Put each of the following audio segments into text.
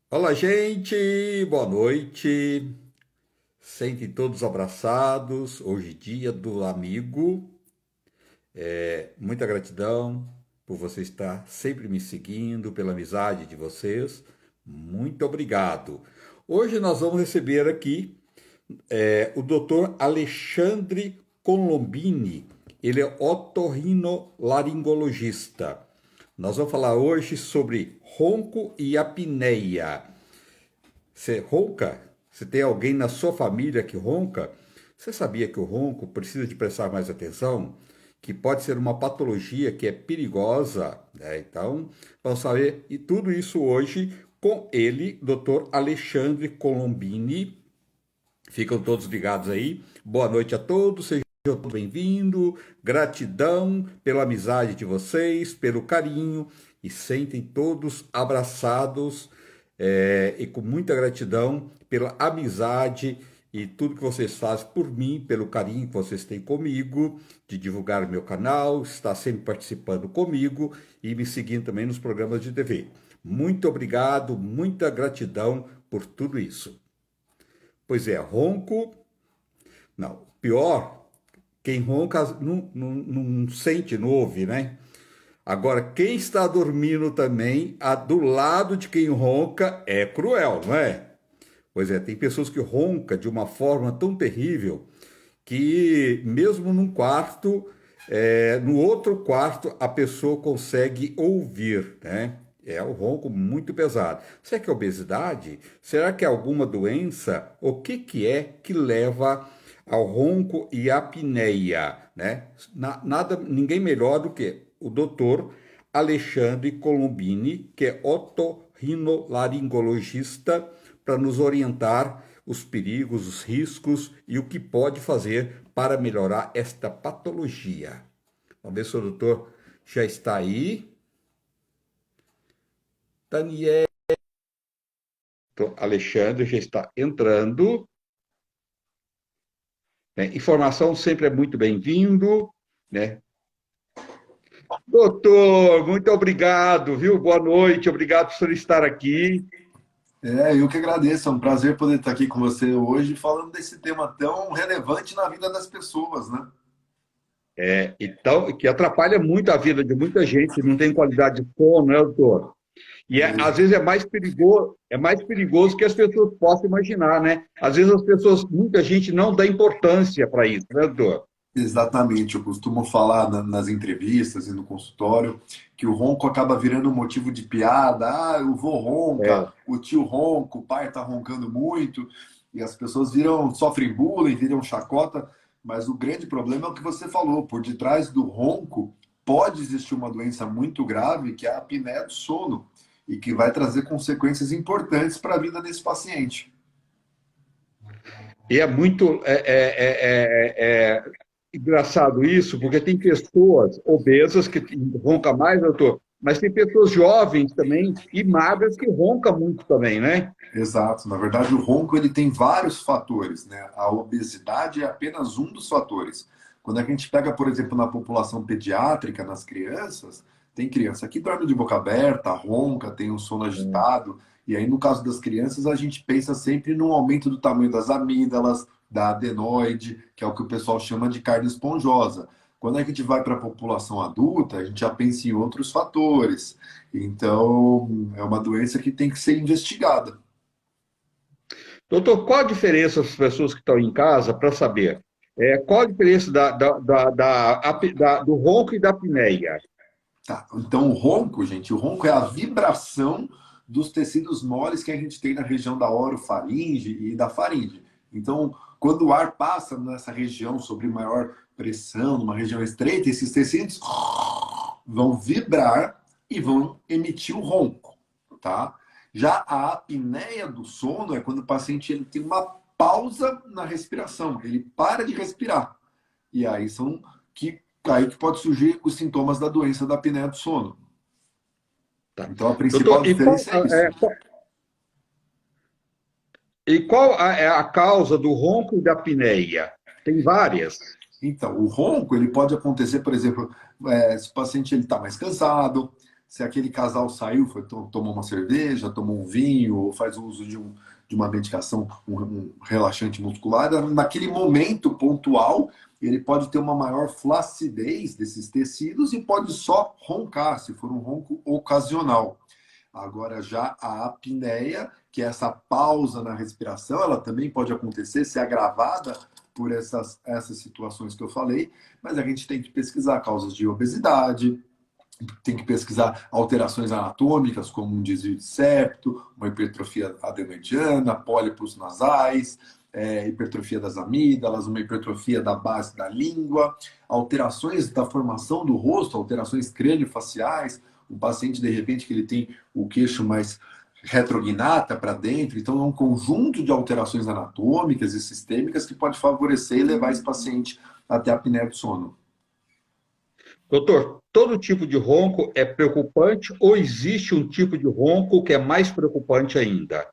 Olá, gente! Boa noite! Sentem todos abraçados. Hoje, dia do amigo. Muita gratidão por você estar sempre me seguindo, pela amizade de vocês. Muito obrigado. Hoje nós vamos receber aqui o Dr. Alexandre Colombini. Ele é otorrinolaringologista. Nós vamos falar hoje sobre ronco e apneia. Você ronca? Se tem alguém na sua família que ronca, você sabia que o ronco precisa de prestar mais atenção? Que pode ser uma patologia que é perigosa, né? Então, vamos saber e tudo isso hoje com ele, Dr. Alexandre Colombini. Ficam todos ligados aí. Boa noite a todos, sejam todos bem-vindos. Gratidão pela amizade de vocês, pelo carinho e sentem todos abraçados e com muita gratidão pela amizade e tudo que vocês fazem por mim, pelo carinho que vocês têm comigo, de divulgar o meu canal, estar sempre participando comigo e me seguindo também nos programas de TV. Muito obrigado, muita gratidão por tudo isso. Pois é, ronco. Não, pior, quem ronca não sente, não ouve, né? Agora, quem está dormindo também, do lado de quem ronca, é cruel, não é? Pois é, tem pessoas que roncam de uma forma tão terrível que mesmo num quarto, no outro quarto, a pessoa consegue ouvir, né? É um ronco muito pesado. Será que é obesidade? Será que é alguma doença? O que que é que leva ao ronco e à apneia, né? Nada, ninguém melhor do que o doutor Alexandre Colombini, que é otorrinolaringologista, para nos orientar os perigos, os riscos e o que pode fazer para melhorar esta patologia. Vamos ver se o doutor já está aí. Daniel, Alexandre já está entrando. Né? Informação sempre é muito bem-vindo, né? Doutor, muito obrigado, viu? Boa noite, obrigado por estar aqui. Eu que agradeço, é um prazer poder estar aqui com você hoje falando desse tema tão relevante na vida das pessoas, né? Então, que atrapalha muito a vida de muita gente, não tem qualidade de sono, né, doutor? E às vezes é mais perigoso que as pessoas possam imaginar, né? Às vezes as pessoas, muita gente não dá importância para isso, né, doutor? Exatamente, eu costumo falar nas entrevistas e no consultório que o ronco acaba virando um motivo de piada. Ah, o vô ronca, É. o tio ronca, o pai está roncando muito, e as pessoas sofrem bullying, viram chacota, mas o grande problema é o que você falou, por detrás do ronco pode existir uma doença muito grave, que é a apneia do sono, e que vai trazer consequências importantes para a vida desse paciente. E é muito engraçado isso, porque tem pessoas obesas que roncam mais, doutor, mas tem pessoas jovens também e magras que roncam muito também, né? Exato. Na verdade, o ronco ele tem vários fatores, né? A obesidade é apenas um dos fatores. Quando a gente pega, por exemplo, na população pediátrica, nas crianças, tem criança que dorme de boca aberta, ronca, tem um sono agitado. E aí, no caso das crianças, a gente pensa sempre no aumento do tamanho das amígdalas, da adenoide, que é o que o pessoal chama de carne esponjosa. Quando a gente vai para a população adulta, a gente já pensa em outros fatores. Então, é uma doença que tem que ser investigada. Doutor, qual a diferença das pessoas que estão em casa para saber? Qual a diferença do ronco e da apneia? Tá, então o ronco, gente, o ronco é a vibração dos tecidos moles que a gente tem na região da orofaringe e da faringe. Então, quando o ar passa nessa região sobre maior pressão, numa região estreita, esses tecidos vão vibrar e vão emitir o ronco, tá? Já a apneia do sono é quando o paciente ele tem uma pausa na respiração, ele para de respirar. E aí são que aí que pode surgir os sintomas da doença da apneia do sono. Tá. Então a Doutor, principal diferença é isso. é a causa do ronco e da apneia? Tem várias. Então, o ronco ele pode acontecer, por exemplo, se o paciente ele está mais cansado, se aquele casal saiu, tomou uma cerveja, tomou um vinho, ou faz uso de uma medicação, um relaxante muscular, naquele momento pontual, ele pode ter uma maior flacidez desses tecidos e pode só roncar, se for um ronco ocasional. Agora, já a apneia, que é essa pausa na respiração, ela também pode acontecer, ser agravada por essas situações que eu falei, mas a gente tem que pesquisar causas de obesidade, tem que pesquisar alterações anatômicas, como um desvio de septo, uma hipertrofia adenoidiana, pólipos nasais, hipertrofia das amígdalas, uma hipertrofia da base da língua, alterações da formação do rosto, alterações crânio-faciais, um paciente, de repente, que ele tem o queixo mais retrognata para dentro, então é um conjunto de alterações anatômicas e sistêmicas que pode favorecer e levar esse paciente até a apneia do sono. Doutor, todo tipo de ronco é preocupante ou existe um tipo de ronco que é mais preocupante ainda?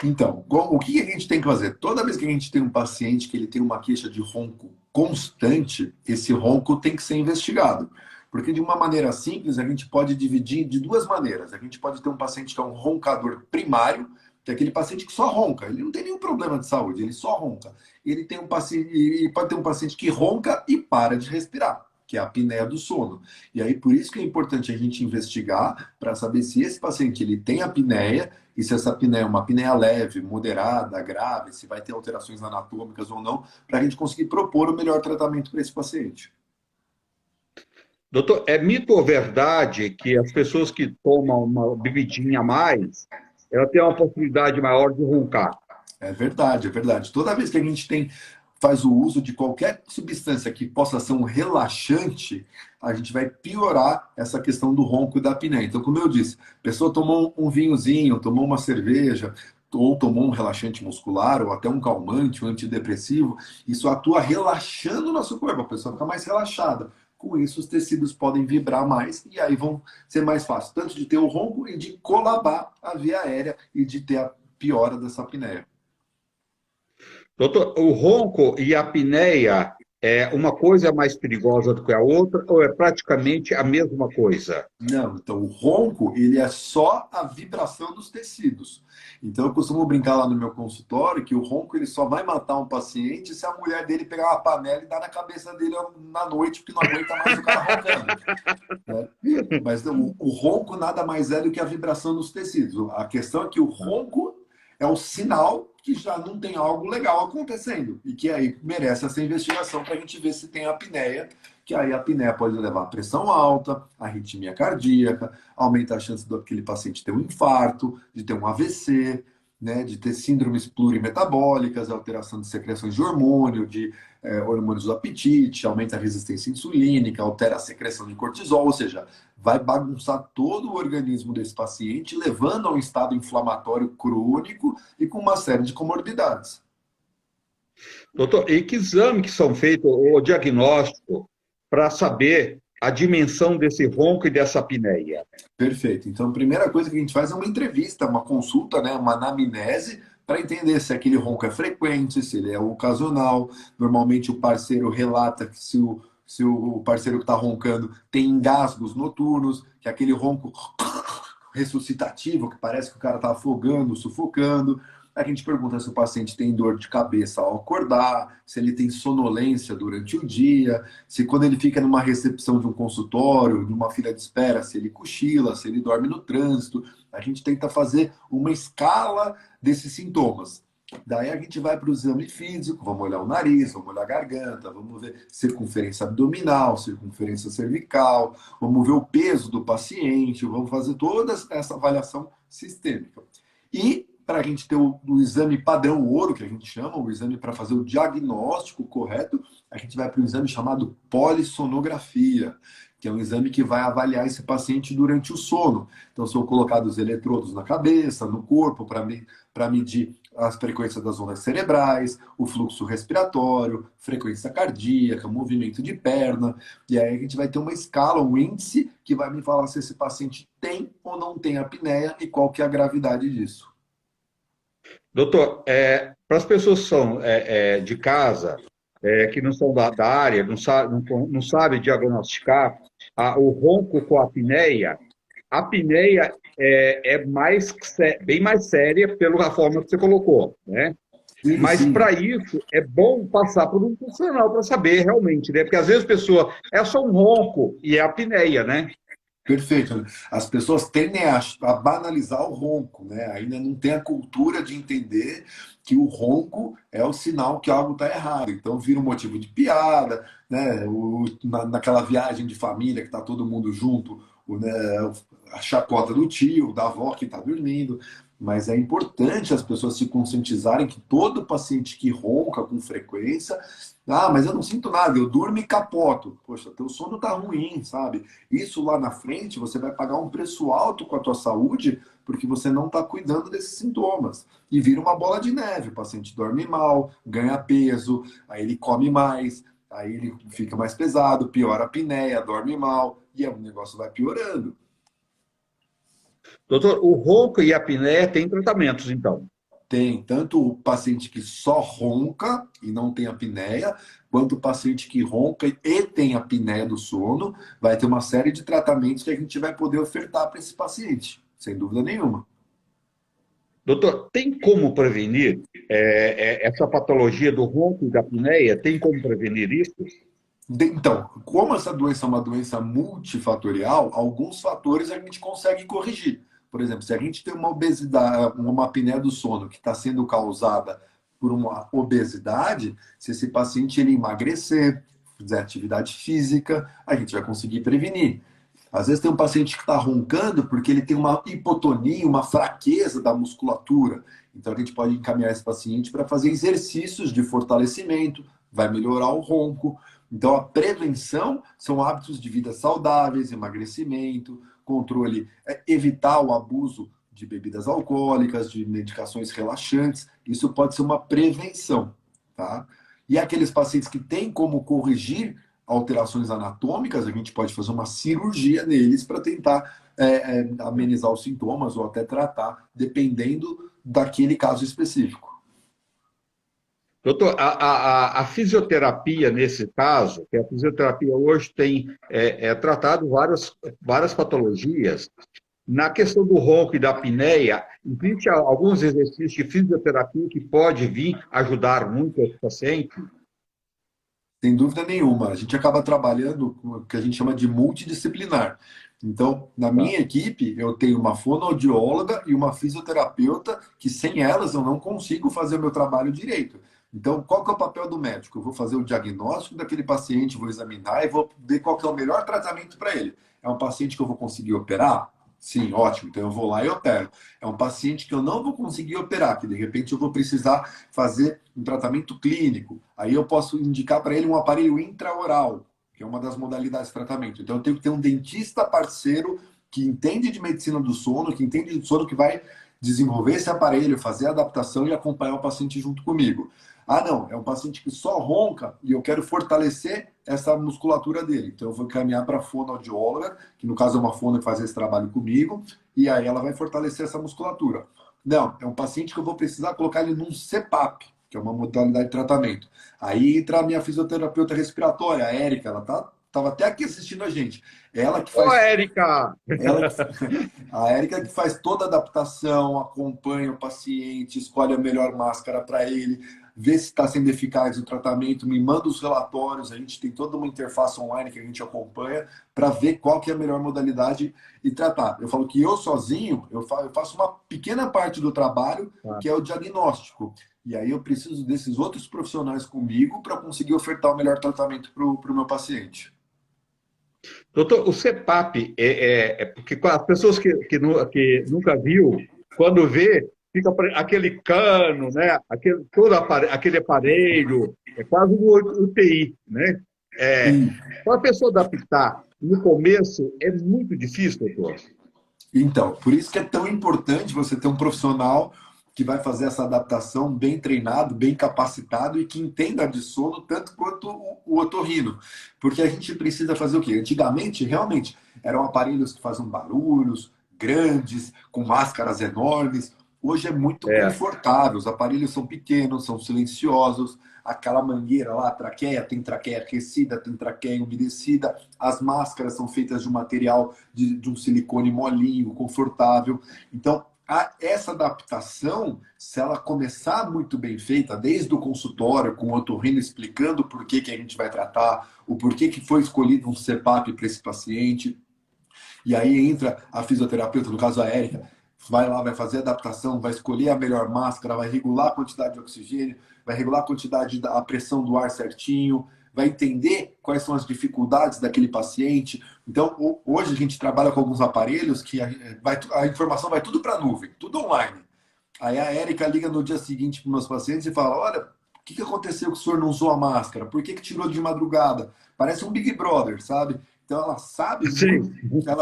Então, o que a gente tem que fazer? Toda vez que a gente tem um paciente que ele tem uma queixa de ronco constante, esse ronco tem que ser investigado. Porque de uma maneira simples, a gente pode dividir de duas maneiras. A gente pode ter um paciente que é um roncador primário, que é aquele paciente que só ronca. Ele não tem nenhum problema de saúde, ele só ronca. Ele tem um paciente, e pode ter um paciente que ronca e para de respirar, que é a apneia do sono. E aí, por isso que é importante a gente investigar para saber se esse paciente ele tem apneia e se essa apneia é uma apneia leve, moderada, grave, se vai ter alterações anatômicas ou não, para a gente conseguir propor o melhor tratamento para esse paciente. Doutor, é mito ou verdade que as pessoas que tomam uma bebidinha a mais, ela tem uma possibilidade maior de roncar? É verdade, é verdade. Toda vez que a gente faz o uso de qualquer substância que possa ser um relaxante, a gente vai piorar essa questão do ronco e da apneia. Então, como eu disse, a pessoa tomou um vinhozinho, tomou uma cerveja, ou tomou um relaxante muscular, ou até um calmante, um antidepressivo, isso atua relaxando o nosso corpo, a pessoa fica mais relaxada. Com isso, os tecidos podem vibrar mais e aí vão ser mais fácil, tanto de ter o ronco e de colabar a via aérea e de ter a piora dessa apneia. Doutor, o ronco e a apneia, uma coisa é mais perigosa do que a outra ou é praticamente a mesma coisa? Não, então o ronco, ele é só a vibração dos tecidos. Então eu costumo brincar lá no meu consultório que o ronco ele só vai matar um paciente se a mulher dele pegar uma panela e dar na cabeça dele na noite, porque não aguenta mais o cara roncando. Né? Mas o ronco nada mais é do que a vibração dos tecidos. A questão é que o ronco é o sinal que já não tem algo legal acontecendo e que aí merece essa investigação para a gente ver se tem apneia, que aí a apneia pode levar a pressão alta, arritmia cardíaca, aumenta a chance daquele paciente ter um infarto, de ter um AVC, né, de ter síndromes plurimetabólicas, alteração de secreções de hormônio, de hormônios do apetite, aumenta a resistência insulínica, altera a secreção de cortisol, ou seja, vai bagunçar todo o organismo desse paciente, levando a um estado inflamatório crônico e com uma série de comorbidades. Doutor, e que exame que são feitos, o diagnóstico, para saber a dimensão desse ronco e dessa apneia? Perfeito. Então, a primeira coisa que a gente faz é uma entrevista, uma consulta, né, uma anamnese, para entender se aquele ronco é frequente, se ele é ocasional. Normalmente o parceiro relata que se o parceiro que está roncando tem engasgos noturnos, que é aquele ronco ressuscitativo, que parece que o cara está afogando, sufocando. A gente pergunta se o paciente tem dor de cabeça ao acordar, se ele tem sonolência durante o dia, se quando ele fica numa recepção de um consultório, de uma fila de espera, se ele cochila, se ele dorme no trânsito. A gente tenta fazer uma escala desses sintomas. Daí a gente vai para o exame físico, vamos olhar o nariz, vamos olhar a garganta, vamos ver circunferência abdominal, circunferência cervical, vamos ver o peso do paciente, vamos fazer toda essa avaliação sistêmica. E para a gente ter o exame padrão ouro, que a gente chama, o exame para fazer o diagnóstico correto, a gente vai para um exame chamado polissonografia, que é um exame que vai avaliar esse paciente durante o sono. Então, são colocados eletrodos na cabeça, no corpo, para medir as frequências das ondas cerebrais, o fluxo respiratório, frequência cardíaca, movimento de perna. E aí a gente vai ter uma escala, um índice, que vai me falar se esse paciente tem ou não tem apneia e qual que é a gravidade disso. Doutor, para as pessoas que são de casa, que não são da área, não sabe diagnosticar o ronco com a apneia, a apneia bem mais séria pela forma que você colocou, né? Sim, Mas sim. para isso é bom passar por um profissional para saber realmente, né? Porque às vezes a pessoa é só um ronco e é apneia, né? Perfeito. As pessoas tendem a banalizar o ronco, né? Ainda não tem a cultura de entender que o ronco é o sinal que algo está errado. Então vira um motivo de piada, né? Naquela viagem de família que está todo mundo junto, né? A chacota do tio, da avó que está dormindo. Mas é importante as pessoas se conscientizarem que todo paciente que ronca com frequência, mas eu não sinto nada, eu durmo e capoto. Poxa, teu sono tá ruim, sabe? Isso lá na frente você vai pagar um preço alto com a tua saúde porque você não está cuidando desses sintomas. E vira uma bola de neve. O paciente dorme mal, ganha peso, aí ele come mais, aí ele fica mais pesado, piora a apneia, dorme mal, e o negócio vai piorando. Doutor, o ronco e a apneia têm tratamentos, então. Tem tanto o paciente que só ronca e não tem apneia, quanto o paciente que ronca e tem apneia do sono. Vai ter uma série de tratamentos que a gente vai poder ofertar para esse paciente, sem dúvida nenhuma. Doutor, tem como prevenir essa patologia do ronco e da apneia? Tem como prevenir isso? Então, como essa doença é uma doença multifatorial, alguns fatores a gente consegue corrigir. Por exemplo, se a gente tem uma obesidade, uma apneia do sono que está sendo causada por uma obesidade, se esse paciente ele emagrecer, fizer atividade física, a gente vai conseguir prevenir. Às vezes tem um paciente que está roncando porque ele tem uma hipotonia, uma fraqueza da musculatura. Então a gente pode encaminhar esse paciente para fazer exercícios de fortalecimento, vai melhorar o ronco. Então a prevenção são hábitos de vida saudáveis, emagrecimento, controle, evitar o abuso de bebidas alcoólicas, de medicações relaxantes. Isso pode ser uma prevenção, tá? E aqueles pacientes que têm como corrigir alterações anatômicas, a gente pode fazer uma cirurgia neles para tentar amenizar os sintomas ou até tratar, dependendo daquele caso específico. Doutor, a fisioterapia, nesse caso, que a fisioterapia hoje tem tratado várias patologias, na questão do ronco e da apneia, existe alguns exercícios de fisioterapia que pode vir ajudar muito esse paciente? Sem dúvida nenhuma. A gente acaba trabalhando com o que a gente chama de multidisciplinar. Então, na Tá. minha equipe, eu tenho uma fonoaudióloga e uma fisioterapeuta que sem elas eu não consigo fazer o meu trabalho direito. Então, qual que é o papel do médico? Eu vou fazer o diagnóstico daquele paciente, vou examinar e vou ver qual que é o melhor tratamento para ele. É um paciente que eu vou conseguir operar? Sim, ótimo. Então eu vou lá e opero. É um paciente que eu não vou conseguir operar, que de repente eu vou precisar fazer um tratamento clínico. Aí eu posso indicar para ele um aparelho intraoral, que é uma das modalidades de tratamento. Então eu tenho que ter um dentista parceiro que entende de medicina do sono, que entende do sono, que vai desenvolver esse aparelho, fazer a adaptação e acompanhar o paciente junto comigo. Ah, não, é um paciente que só ronca e eu quero fortalecer essa musculatura dele. Então eu vou caminhar para a fonoaudióloga, que no caso é uma fono que faz esse trabalho comigo, e aí ela vai fortalecer essa musculatura. Não, é um paciente que eu vou precisar colocar ele num CPAP, que é uma modalidade de tratamento. Aí entra a minha fisioterapeuta respiratória, a Érica, ela tava até aqui assistindo a gente. Ela que Ô, faz Érica! ela, a Érica que faz toda a adaptação, acompanha o paciente, escolhe a melhor máscara para ele, vê se está sendo eficaz o tratamento, me manda os relatórios, a gente tem toda uma interface online que a gente acompanha para ver qual que é a melhor modalidade e tratar. Eu falo que eu sozinho, eu faço uma pequena parte do trabalho, que é o diagnóstico. E aí eu preciso desses outros profissionais comigo para conseguir ofertar o melhor tratamento para o meu paciente. Doutor, o CPAP é porque as pessoas que nunca viu, quando vê, fica aquele cano, né? Aquele aparelho, é quase um UTI, né? É, E para a pessoa adaptar, no começo é muito difícil, doutor. Então, por isso que é tão importante você ter um profissional que vai fazer essa adaptação bem treinado, bem capacitado e que entenda de sono tanto quanto o otorrino. Porque a gente precisa fazer o quê? Antigamente, realmente, eram aparelhos que faziam barulhos grandes, com máscaras enormes. Hoje é muito É, confortável, os aparelhos são pequenos, são silenciosos, aquela mangueira lá, a traqueia, tem traqueia aquecida, tem traqueia umedecida. As máscaras são feitas de um material de um silicone molinho, confortável. Então, essa adaptação, se ela começar muito bem feita, desde o consultório, com o otorrino explicando por que a gente vai tratar, o porquê que foi escolhido um CPAP para esse paciente, e aí entra a fisioterapeuta, no caso a Érica, vai lá, vai fazer a adaptação, vai escolher a melhor máscara, vai regular a quantidade de oxigênio, vai regular a quantidade a pressão do ar certinho, vai entender quais são as dificuldades daquele paciente. Então, hoje a gente trabalha com alguns aparelhos que a informação vai tudo para a nuvem, tudo online. Aí a Érica liga no dia seguinte para os meus pacientes e fala, olha, o que aconteceu que o senhor não usou a máscara? Por que tirou de madrugada? Parece um Big Brother, sabe? Então ela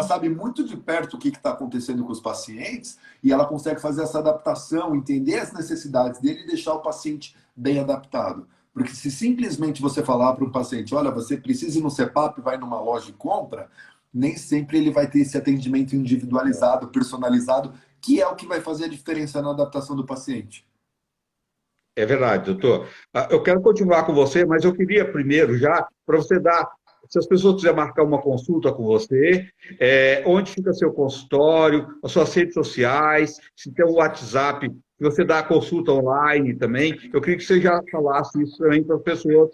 sabe muito de perto o que está acontecendo com os pacientes e ela consegue fazer essa adaptação, entender as necessidades dele e deixar o paciente bem adaptado. Porque se simplesmente você falar para um paciente, olha, você precisa ir no CPAP, vai numa loja e compra, nem sempre ele vai ter esse atendimento individualizado, personalizado, que é o que vai fazer a diferença na adaptação do paciente. É verdade, doutor. Eu quero continuar com você, mas eu queria primeiro já, para você dar, se as pessoas quiserem marcar uma consulta com você, onde fica seu consultório, as suas redes sociais, se tem um WhatsApp, se você dá a consulta online também, eu queria que você já falasse isso também para as pessoas,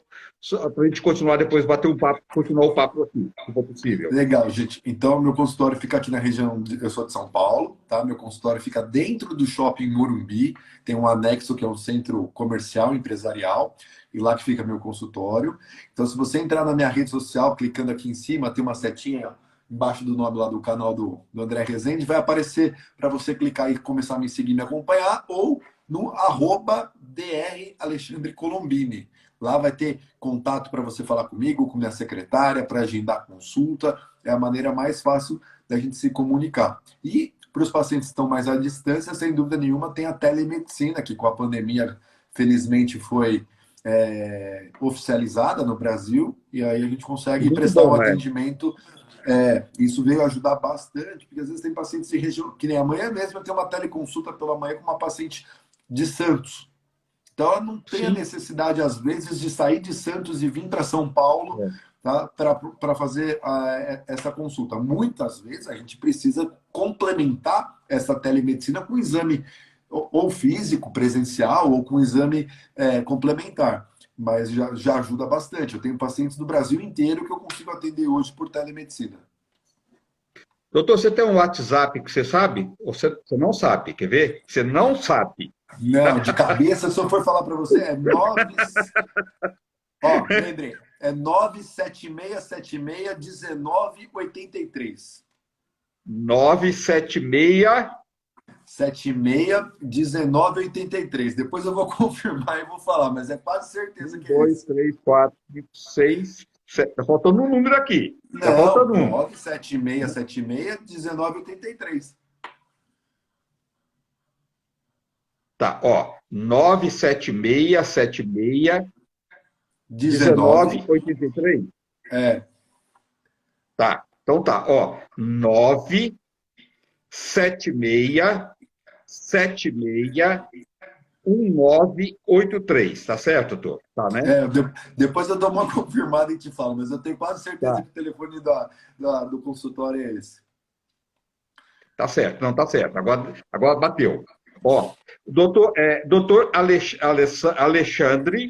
para a gente continuar depois, bater um papo, continuar o papo aqui, se for possível. Legal, gente. Então, meu consultório fica aqui na região, eu sou de São Paulo, tá? Meu consultório fica dentro do shopping Morumbi, tem um anexo que é um centro comercial empresarial, e lá que fica meu consultório. Então, se você entrar na minha rede social, clicando aqui em cima, tem uma setinha embaixo do nome lá do canal do André Rezende, vai aparecer para você clicar e começar a me seguir, me acompanhar, ou no @Dr. Alexandre Colombini. Lá vai ter contato para você falar comigo, com minha secretária, para agendar consulta. É a maneira mais fácil da gente se comunicar. E para os pacientes que estão mais à distância, sem dúvida nenhuma, tem a telemedicina, que com a pandemia, felizmente, foi oficializada no Brasil. E aí a gente consegue Muito prestar bom, um atendimento. Isso veio ajudar bastante, porque às vezes tem pacientes de região, que nem amanhã mesmo eu tenho uma teleconsulta pela manhã com uma paciente de Santos. Então, ela não tem a necessidade, às vezes, de sair de Santos e vir para São Paulo, tá, para fazer essa consulta. Muitas vezes, a gente precisa complementar essa telemedicina com um exame ou físico, presencial, ou com um exame complementar. Mas já ajuda bastante. Eu tenho pacientes do Brasil inteiro que eu consigo atender hoje por telemedicina. Doutor, você tem um WhatsApp que você sabe? Ou você não sabe? Quer ver? Você não sabe. Não, de cabeça, se eu for falar para você, é 9... Ó, lembrei. É 976761983. 976... 761983. Depois eu vou confirmar e vou falar, mas é quase certeza que é 2, isso. 3, 4, 5, 6, 7. Está faltando um número aqui. Está Não, faltando um. 976761983. Tá, ó. 976761983. É. Tá. Então tá, ó. 976761983. Tá certo, doutor? Tá, né? Depois eu dou uma confirmada e te falo, mas eu tenho quase certeza Tá. que o telefone do consultório é esse. Tá certo, não, tá certo. Agora bateu. Ó, doutor Alexandre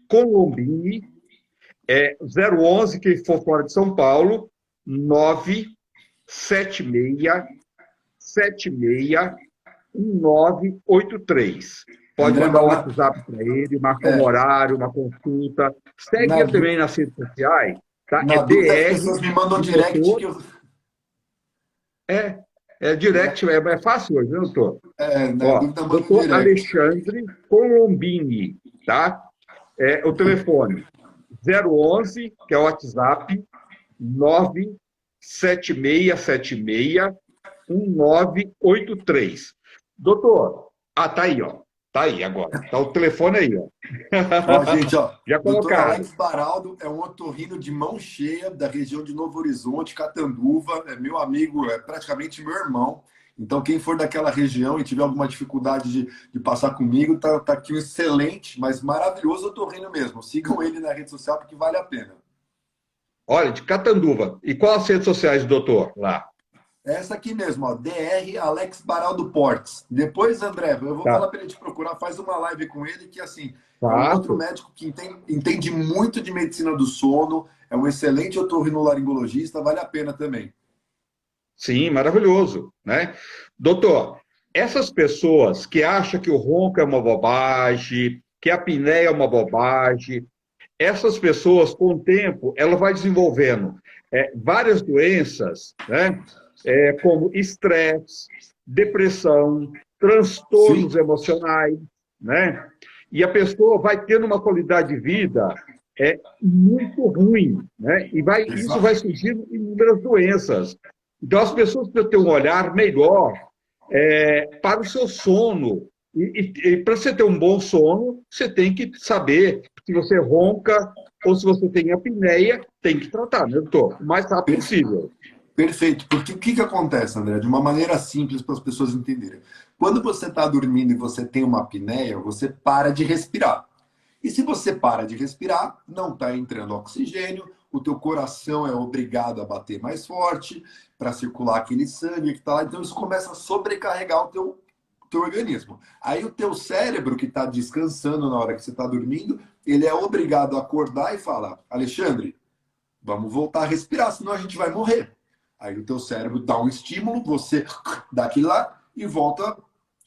Colombini, 011, que for fora de São Paulo, 976761983. Pode André, mandar um WhatsApp para ele, marcar um horário, uma consulta. Segue ele também nas redes sociais, tá? Na dúvida, as DR, pessoas me mandam direct doutor, que eu... direct, é fácil hoje, né, doutor? Na Ó, dúvida, manda doutor direct. Alexandre Colombini, tá? O telefone 011, que é o WhatsApp, 976761983. Doutor, tá aí, ó. Tá aí agora. Tá o telefone aí, ó. Ó, gente, ó. Já Doutor colocaram. Alex Baraldo é um otorrino de mão cheia da região de Novo Horizonte, Catanduva. É meu amigo, é praticamente meu irmão. Então, quem for daquela região e tiver alguma dificuldade de passar comigo, tá aqui um excelente, mas maravilhoso otorrino mesmo. Sigam ele na rede social porque vale a pena. Olha, de Catanduva. E quais as redes sociais do doutor lá? Essa aqui mesmo, ó, DR Alex Baraldo Portes. Depois, André, eu vou Tá. falar para ele te procurar, faz uma live com ele, que assim, é um outro Faço. médico que entende muito de medicina do sono, é um excelente otorrinolaringologista, vale a pena também. Sim, maravilhoso, né? Doutor, essas pessoas que acham que o ronco é uma bobagem, que a apneia é uma bobagem, essas pessoas, com o tempo, ela vai desenvolvendo várias doenças, né? Como estresse, depressão, Sim, transtornos emocionais, né? E a pessoa vai tendo uma qualidade de vida muito ruim, né? E isso vai exato. surgindo inúmeras doenças. Então, as pessoas precisam ter um olhar melhor para o seu sono. E para você ter um bom sono, você tem que saber se você ronca ou se você tem apneia, tem que tratar, né, doutor? O mais rápido possível. Perfeito, porque o que acontece, André? De uma maneira simples para as pessoas entenderem. Quando você está dormindo e você tem uma apneia, você para de respirar. E se você para de respirar, não está entrando oxigênio, o teu coração é obrigado a bater mais forte para circular aquele sangue que está lá. Então isso começa a sobrecarregar o teu organismo. Aí o teu cérebro que está descansando na hora que você está dormindo, ele é obrigado a acordar e falar: Alexandre, vamos voltar a respirar, senão a gente vai morrer. Aí o teu cérebro dá um estímulo, você dá aquilo lá e volta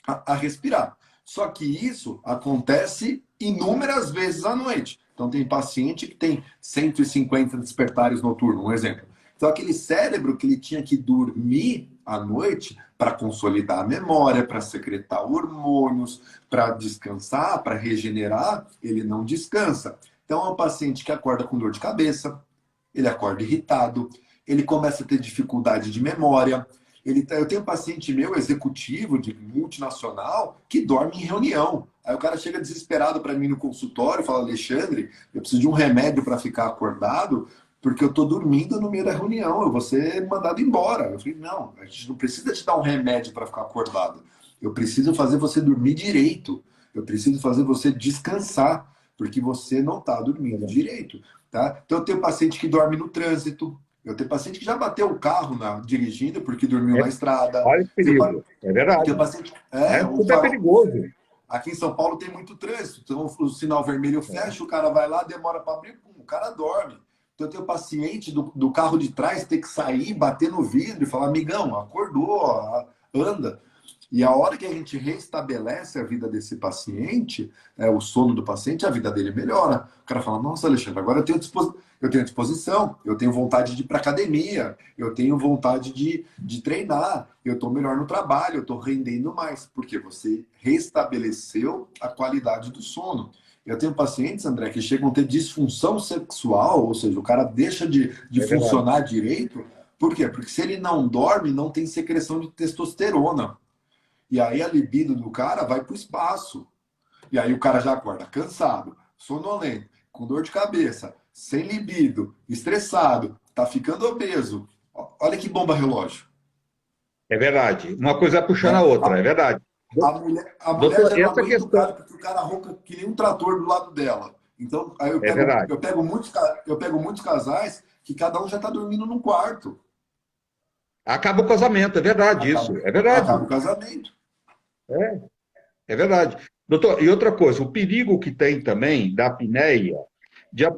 a respirar. Só que isso acontece inúmeras vezes à noite. Então tem paciente que tem 150 despertares noturnos, um exemplo. Então aquele cérebro que ele tinha que dormir à noite para consolidar a memória, para secretar hormônios, para descansar, para regenerar, ele não descansa. Então é um paciente que acorda com dor de cabeça, ele acorda irritado, ele começa a ter dificuldade de memória. Eu tenho um paciente meu, executivo de multinacional, que dorme em reunião. Aí o cara chega desesperado para mim no consultório e fala: Alexandre, eu preciso de um remédio para ficar acordado, porque eu estou dormindo no meio da reunião, eu vou ser mandado embora. Eu falei: não, a gente não precisa te dar um remédio para ficar acordado. Eu preciso fazer você dormir direito. Eu preciso fazer você descansar, porque você não está dormindo direito. Tá? Então, eu tenho paciente que dorme no trânsito, eu tenho paciente que já bateu o carro dirigindo porque dormiu É, na estrada. olha que perigo. É Eu tenho verdade. paciente. É O super farol. perigoso. Aqui em São Paulo tem muito trânsito. Então, o sinal vermelho fecha, o cara vai lá, demora para abrir, pum, o cara dorme. Então, eu tenho paciente do carro de trás ter que sair, bater no vidro e falar: amigão, acordou, anda. E a hora que a gente restabelece a vida desse paciente, o sono do paciente, a vida dele melhora. O cara fala: nossa, Alexandre, agora eu tenho disposição, eu tenho vontade de ir para academia, eu tenho vontade de treinar, eu estou melhor no trabalho, eu estou rendendo mais, porque você restabeleceu a qualidade do sono. Eu tenho pacientes, André, que chegam a ter disfunção sexual, ou seja, o cara deixa de É verdade. funcionar direito. Por quê? Porque se ele não dorme, não tem secreção de testosterona. E aí a libido do cara vai para o espaço. E aí o cara já acorda cansado, sonolento, com dor de cabeça, sem libido, estressado, tá ficando obeso. Olha que bomba relógio. É verdade. Uma coisa puxando a Né? outra, é verdade. A mulher Doutor, já não essa aguenta o cara questão porque o cara ronca que nem um trator do lado dela. Então, aí eu é pego, verdade. eu pego muitos, eu pego muitos casais que cada um já está dormindo num quarto. Acaba o casamento, é verdade Acaba, isso. É verdade. acaba o casamento. É, é verdade. Doutor, e outra coisa, o perigo que tem também da apneia,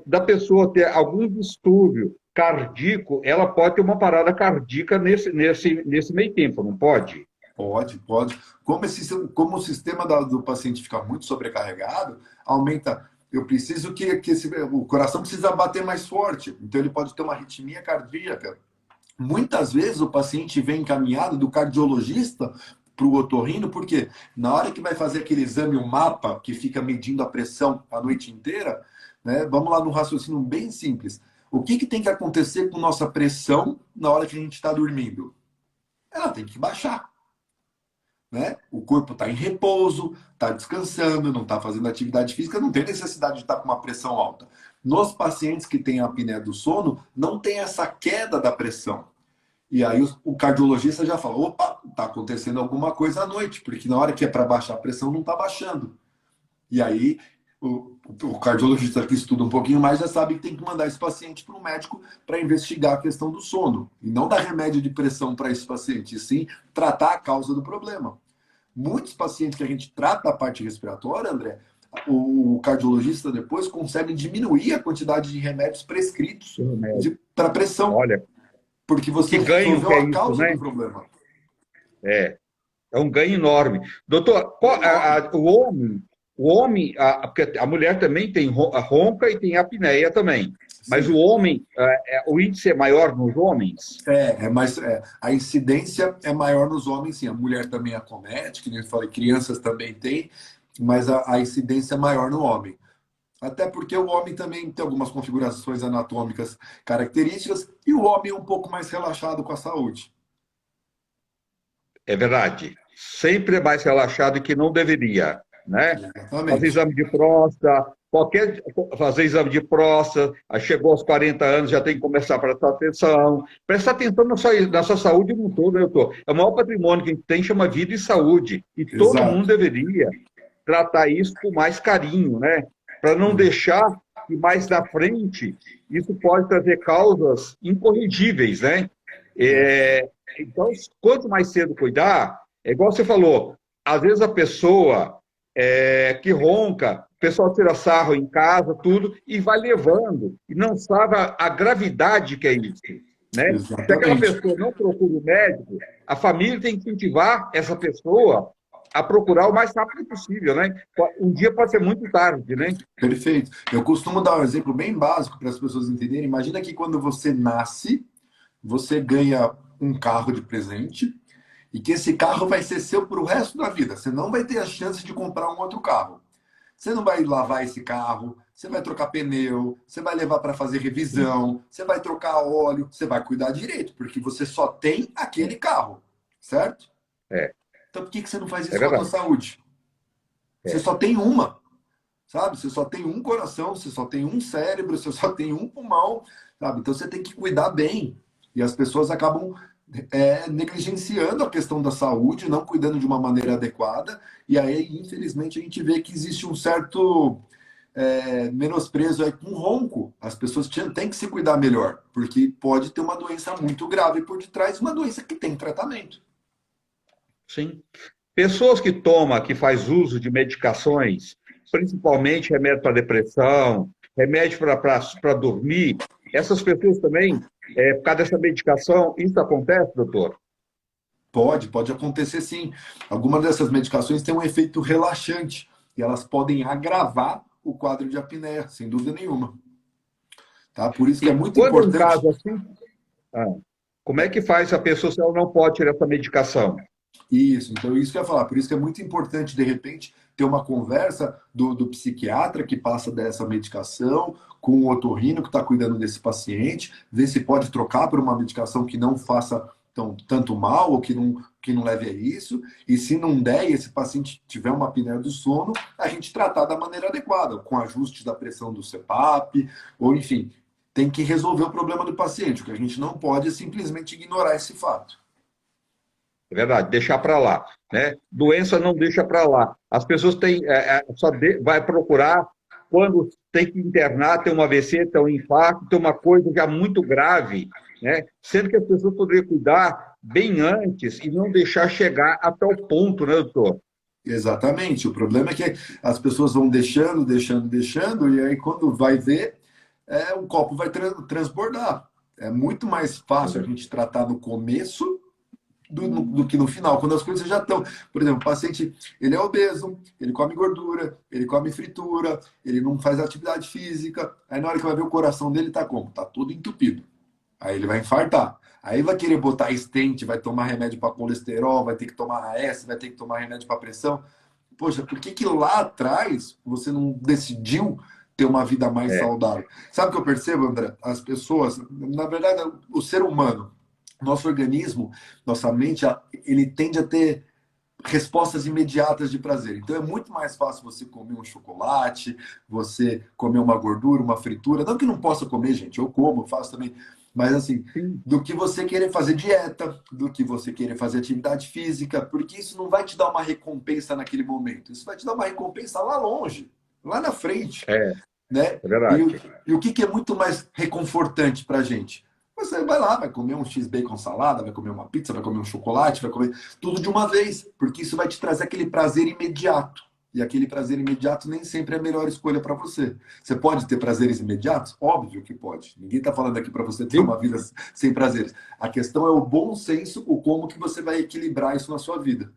da pessoa ter algum distúrbio cardíaco, ela pode ter uma parada cardíaca nesse meio tempo, não pode? Pode, pode. Como o sistema do paciente fica muito sobrecarregado, aumenta. Eu preciso o coração precisa bater mais forte. Então, ele pode ter uma arritmia cardíaca. Muitas vezes, o paciente vem encaminhado do cardiologista para o otorrino, porque na hora que vai fazer aquele exame, o mapa, que fica medindo a pressão a noite inteira, né? Vamos lá no raciocínio bem simples. O que tem que acontecer com nossa pressão na hora que a gente está dormindo? Ela tem que baixar. Né? O corpo está em repouso, está descansando, não está fazendo atividade física, não tem necessidade de estar com uma pressão alta. Nos pacientes que têm a apneia do sono, não tem essa queda da pressão. E aí o cardiologista já fala, opa, está acontecendo alguma coisa à noite, porque na hora que é para baixar a pressão não está baixando. E aí o cardiologista que estuda um pouquinho mais já sabe que tem que mandar esse paciente para um médico para investigar a questão do sono. E não dar remédio de pressão para esse paciente, e sim tratar a causa do problema. Muitos pacientes que a gente trata a parte respiratória, André, o cardiologista depois consegue diminuir a quantidade de remédios prescritos para pressão, Olha, porque você que ganho que resolveu é a isso, causa né? do problema. É, é um ganho enorme. Doutor, Enorme. porque a mulher também tem a ronca e tem a apneia também. Mas o Sim. homem, o índice é maior nos homens? A incidência é maior nos homens, sim. A mulher também acomete, que nem eu falei, crianças também têm, mas a incidência é maior no homem. Até porque o homem também tem algumas configurações anatômicas características e o homem é um pouco mais relaxado com a saúde. É verdade. Sempre é mais relaxado que não deveria, né? Fazer Exatamente. exame de próstata, fazer exame de próstata, aí chegou aos 40 anos, já tem que começar a prestar atenção na sua saúde no todo, né, doutor? É o maior patrimônio que a gente tem, chama vida e saúde, e todo mundo Exato. deveria tratar isso com mais carinho, né? Para não deixar que mais na frente isso pode trazer causas incorrigíveis, né? É, então, quanto mais cedo cuidar, é igual você falou, às vezes a pessoa que ronca, o pessoal tira sarro em casa, tudo, e vai levando, e não sabe a gravidade que é isso, né? Se aquela Exatamente. pessoa não procura o médico, a família tem que incentivar essa pessoa a procurar o mais rápido possível, né? Um dia pode ser muito tarde, né? Perfeito. Eu costumo dar um exemplo bem básico para as pessoas entenderem. Imagina que quando você nasce, você ganha um carro de presente e que esse carro vai ser seu para o resto da vida. Você não vai ter a chance de comprar um outro carro. Você não vai lavar esse carro, você vai trocar pneu, você vai levar para fazer revisão, você vai trocar óleo, você vai cuidar direito, porque você só tem aquele carro, certo? É, Então por que você não faz é isso com a tua verdade. saúde? Você É. só tem uma, sabe? Você só tem um coração, você só tem um cérebro, você só tem um pulmão, sabe? Então você tem que cuidar bem. E as pessoas acabam negligenciando a questão da saúde, não cuidando de uma maneira adequada, e aí, infelizmente, a gente vê que existe um certo menosprezo aí com ronco. As pessoas têm que se cuidar melhor, porque pode ter uma doença muito grave por detrás, uma doença que tem tratamento. Sim. Pessoas que tomam, que faz uso de medicações, principalmente remédio para depressão, remédio para dormir, essas pessoas também, por causa dessa medicação, isso acontece, doutor? Pode acontecer sim. Algumas dessas medicações têm um efeito relaxante e elas podem agravar o quadro de apneia, sem dúvida nenhuma. Tá? Por isso que é E muito quando é um importante caso assim, ah, como é que faz a pessoa se ela não pode tirar essa medicação? isso. Então, isso que eu ia falar. Por isso que é muito importante, de repente, ter uma conversa do psiquiatra que passa dessa medicação com o otorrino que está cuidando desse paciente, ver se pode trocar por uma medicação que não faça tanto mal ou que não leve a isso. E se não der e esse paciente tiver uma apneia do sono, a gente tratar da maneira adequada, com ajuste da pressão do CPAP, ou enfim, tem que resolver o problema do paciente. O que a gente não pode é simplesmente ignorar esse fato. É verdade, deixar para lá, né? Doença não deixa para lá. As pessoas têm, vai procurar quando tem que internar, tem um AVC, tem um infarto, tem uma coisa já muito grave, né? Sendo que as pessoas poderiam cuidar bem antes e não deixar chegar até o ponto, né, doutor? Exatamente. O problema é que as pessoas vão deixando, e aí quando vai ver, o copo vai transbordar. É muito mais fácil a gente tratar no começo do que no final, quando as coisas já estão. Por exemplo, o paciente ele é obeso, ele come gordura, ele come fritura, ele não faz atividade física. Aí na hora que vai ver o coração dele tá como? Tá todo entupido. Aí ele vai infartar. Aí vai querer botar stent, vai tomar remédio para colesterol, vai ter que tomar AS, vai ter que tomar remédio para pressão. Poxa, por que lá atrás você não decidiu ter uma vida mais É, saudável? Sabe o que eu percebo, André? As pessoas, na verdade, o ser humano, nosso organismo, nossa mente, ele tende a ter respostas imediatas de prazer. Então é muito mais fácil você comer um chocolate, você comer uma gordura, uma fritura. Não que não possa comer, gente, eu como, faço também. Mas assim, Sim. do que você querer fazer dieta, do que você querer fazer atividade física, porque isso não vai te dar uma recompensa naquele momento. Isso vai te dar uma recompensa lá longe, lá na frente, É, né? é E, verdade. e o que, que é muito mais reconfortante pra gente? Você vai lá, vai comer um X-bacon salada, vai comer uma pizza, vai comer um chocolate, vai comer tudo de uma vez, porque isso vai te trazer aquele prazer imediato. E aquele prazer imediato nem sempre é a melhor escolha para você. Você pode ter prazeres imediatos? Óbvio que pode. Ninguém está falando aqui para você ter Sim. uma vida sem prazeres. A questão é o bom senso, o como que você vai equilibrar isso na sua vida.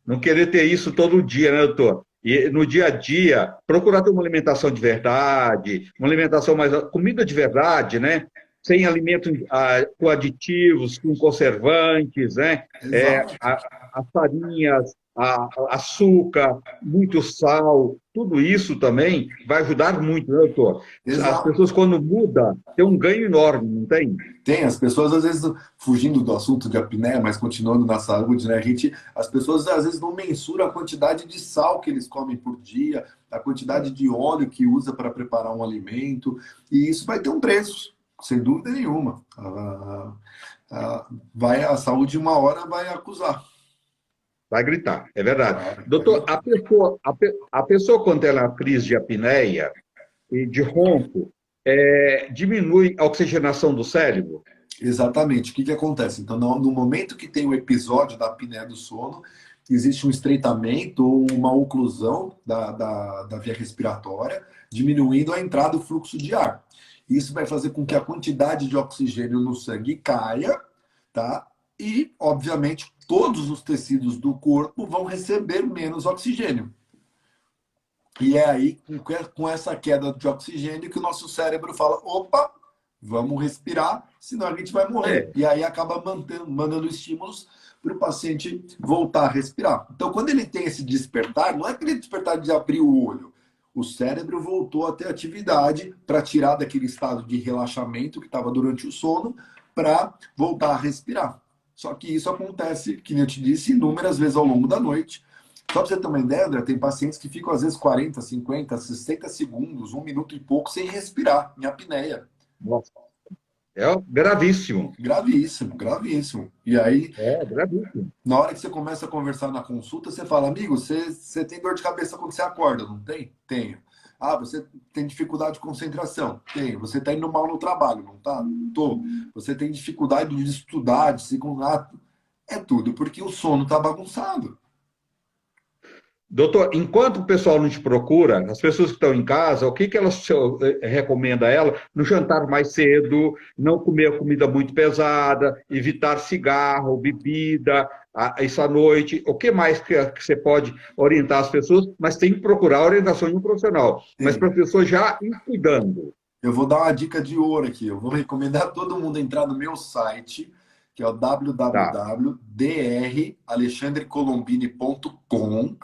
Não querer ter isso todo dia, né, doutor? E no dia a dia, procurar ter uma alimentação de verdade, uma alimentação mais. Comida de verdade, né? Sem alimentos com aditivos, com conservantes, né? Exato. As farinhas, açúcar, muito sal, tudo isso também vai ajudar muito, né, doutor? As Exato. pessoas, quando mudam, tem um ganho enorme, não tem? Tem, as pessoas às vezes, fugindo do assunto de apneia, mas continuando na saúde, né? As pessoas às vezes não mensuram a quantidade de sal que eles comem por dia, a quantidade de óleo que usa para preparar um alimento, e isso vai ter um preço, sem dúvida nenhuma. A saúde uma hora vai acusar. Vai gritar, é verdade. Vai Doutor, gritar. a pessoa quando ela tem crise de apneia e de ronco, diminui a oxigenação do cérebro? Exatamente. O que, que acontece? Então, no momento que tem o episódio da apneia do sono, existe um estreitamento ou uma oclusão da via respiratória, diminuindo a entrada do fluxo de ar. Isso vai fazer com que a quantidade de oxigênio no sangue caia, tá? E, obviamente, todos os tecidos do corpo vão receber menos oxigênio. E é aí, com essa queda de oxigênio, que o nosso cérebro fala: opa, vamos respirar, senão a gente vai morrer. É, E aí acaba mandando estímulos para o paciente voltar a respirar. Então, quando ele tem esse despertar, não é aquele despertar de abrir o olho. O cérebro voltou a ter atividade para tirar daquele estado de relaxamento que estava durante o sono para voltar a respirar. Só que isso acontece, que eu te disse, inúmeras vezes ao longo da noite. Só para você ter uma ideia, André, tem pacientes que ficam às vezes 40, 50, 60 segundos, um minuto e pouco, sem respirar, em apneia. nossa, é gravíssimo. Gravíssimo, gravíssimo. E aí, É gravíssimo. na hora que você começa a conversar na consulta, você fala: amigo, você tem dor de cabeça quando você acorda, não tem? Tenho. Ah, você tem dificuldade de concentração? Tenho. Você está indo mal no trabalho, não tá? Tô. Você tem dificuldade de estudar, de se concentrar? É tudo porque o sono está bagunçado. Doutor, enquanto o pessoal não te procura, as pessoas que estão em casa, o que que elas recomenda a ela? No jantar mais cedo, não comer comida muito pesada, evitar cigarro, bebida, isso à noite. O que mais que você pode orientar as pessoas? Mas tem que procurar a orientação de um profissional. Mas para a Tem. pessoa já ir cuidando. Eu vou dar uma dica de ouro aqui. Eu vou recomendar todo mundo entrar no meu site, que é o Tá, www.dralexandrecolombini.com,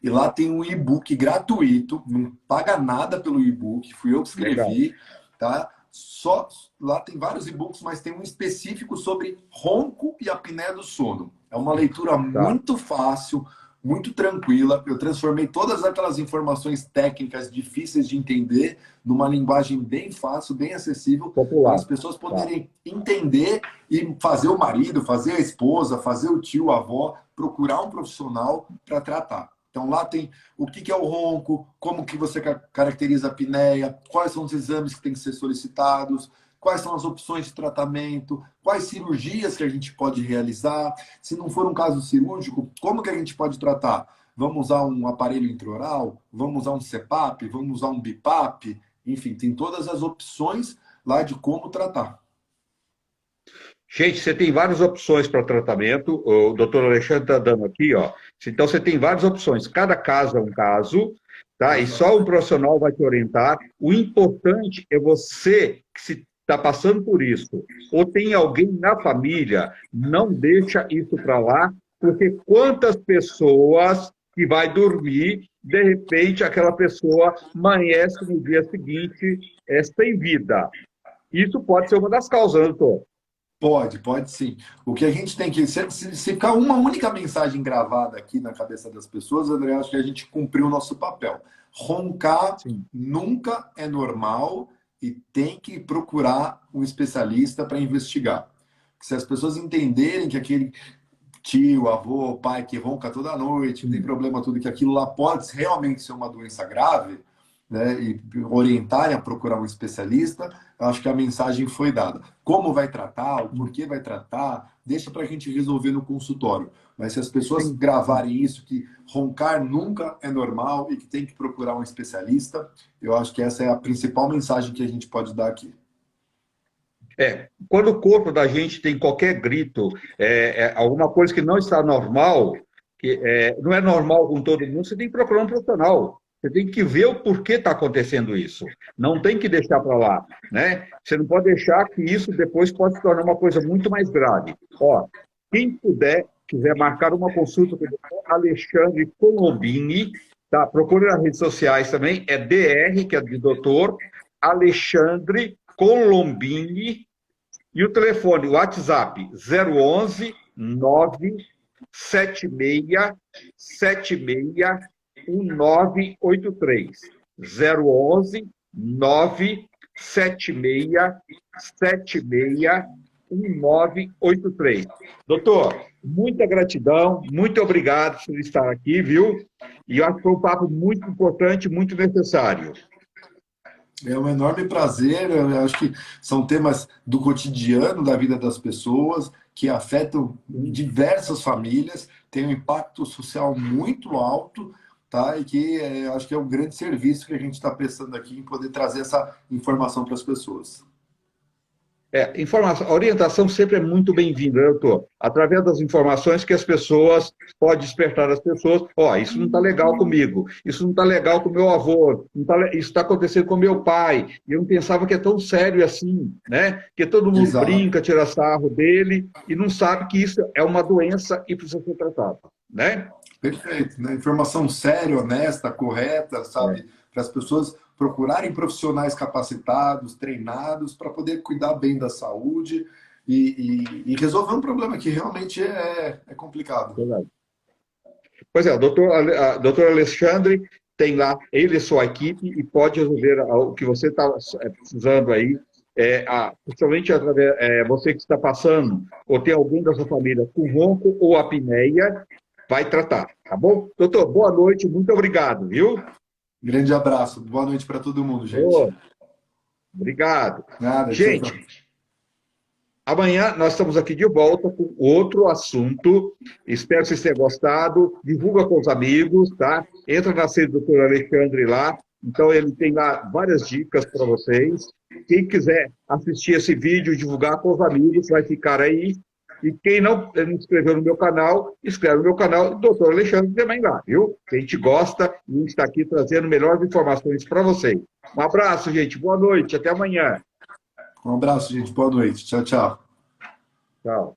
e lá tem um e-book gratuito, não paga nada pelo e-book, fui eu que legal. escrevi, tá? Só lá tem vários e-books, mas tem um específico sobre ronco e apneia do sono. É uma leitura Tá, muito fácil, muito tranquila. Eu transformei todas aquelas informações técnicas difíceis de entender numa linguagem bem fácil, bem acessível, para popular. as pessoas Tá. poderem entender e fazer o marido, fazer a esposa, fazer o tio, a avó, procurar um profissional para tratar. Então lá tem o que é o ronco, como que você caracteriza a apneia, quais são os exames que têm que ser solicitados, quais são as opções de tratamento, quais cirurgias que a gente pode realizar. Se não for um caso cirúrgico, como que a gente pode tratar? Vamos usar um aparelho intraoral? Vamos usar um CPAP? Vamos usar um BIPAP? Enfim, tem todas as opções lá de como tratar. Gente, você tem várias opções para tratamento. O doutor Alexandre está dando aqui, ó. Então, você tem várias opções. Cada caso é um caso, tá? E só um Exato. profissional vai te orientar. O importante é você que se está passando por isso, ou tem alguém na família, não deixa isso para lá, porque quantas pessoas que vai dormir, de repente, aquela pessoa amanhece no dia seguinte, sem vida. Isso pode ser uma das causas, né, doutor? Pode sim. O que a gente tem que. Se ficar uma única mensagem gravada aqui na cabeça das pessoas, André, acho que a gente cumpriu o nosso papel. Roncar Sim. nunca é normal e tem que procurar um especialista para investigar. Se as pessoas entenderem que aquele tio, avô, pai que ronca toda noite, tem problema tudo, que aquilo lá pode realmente ser uma doença grave, né, e orientarem a procurar um especialista, eu acho que a mensagem foi dada. Como vai tratar, o porquê vai tratar, deixa para a gente resolver no consultório. Mas se as pessoas gravarem isso, que roncar nunca é normal e que tem que procurar um especialista, eu acho que essa é a principal mensagem que a gente pode dar aqui. Quando o corpo da gente tem qualquer grito, alguma coisa que não está normal, não é normal com todo mundo, você tem que procurar um profissional. Você tem que ver o porquê está acontecendo isso. Não tem que deixar para lá, né? Você não pode deixar que isso depois pode se tornar uma coisa muito mais grave. Ó, quem quiser marcar uma consulta com o Dr. Alexandre Colombini, tá? Procure nas redes sociais também, é DR, que é de doutor, Alexandre Colombini, e o telefone, o WhatsApp, 011 976 76 1983. 011 976 76 1983. Doutor, muita gratidão, muito obrigado por estar aqui, viu? E eu acho que foi um papo muito importante, muito necessário. É um enorme prazer, eu acho que são temas do cotidiano da vida das pessoas, que afetam diversas famílias, tem um impacto social muito alto, tá? E que acho que é um grande serviço que a gente está prestando aqui em poder trazer essa informação para as pessoas. Informação, a orientação sempre é muito bem-vinda, né, doutor? Através das informações que as pessoas, pode despertar as pessoas, isso não está legal comigo, isso não está legal com meu avô, isso está acontecendo com meu pai, e eu não pensava que é tão sério assim, né? Que todo mundo Exato. brinca, tira sarro dele, e não sabe que isso é uma doença e precisa ser tratado, né? Perfeito, né? Informação séria, honesta, correta, sabe? Para as pessoas procurarem profissionais capacitados, treinados, para poder cuidar bem da saúde e resolver um problema que realmente é complicado. Verdade. Pois é, o doutor Alexandre tem lá, ele e sua equipe, e pode resolver o que você está precisando aí, principalmente através, você que está passando, ou tem alguém da sua família com ronco ou apneia, vai tratar, tá bom? Doutor, boa noite, muito obrigado, viu? Grande abraço, boa noite para todo mundo, gente. Obrigado. Nada, gente, tchau. Amanhã nós estamos aqui de volta com outro assunto. Espero que vocês tenham gostado. Divulga com os amigos, tá? Entra na sede do Dr. Alexandre lá. Então, ele tem lá várias dicas para vocês. Quem quiser assistir esse vídeo e divulgar com os amigos, vai ficar aí. E quem não inscreveu no meu canal, inscreve no meu canal, Dr. Alexandre também lá, viu? A gente gosta e está aqui trazendo melhores informações para vocês. Um abraço, gente. Boa noite. Até amanhã. Um abraço, gente. Boa noite. Tchau, tchau. Tchau.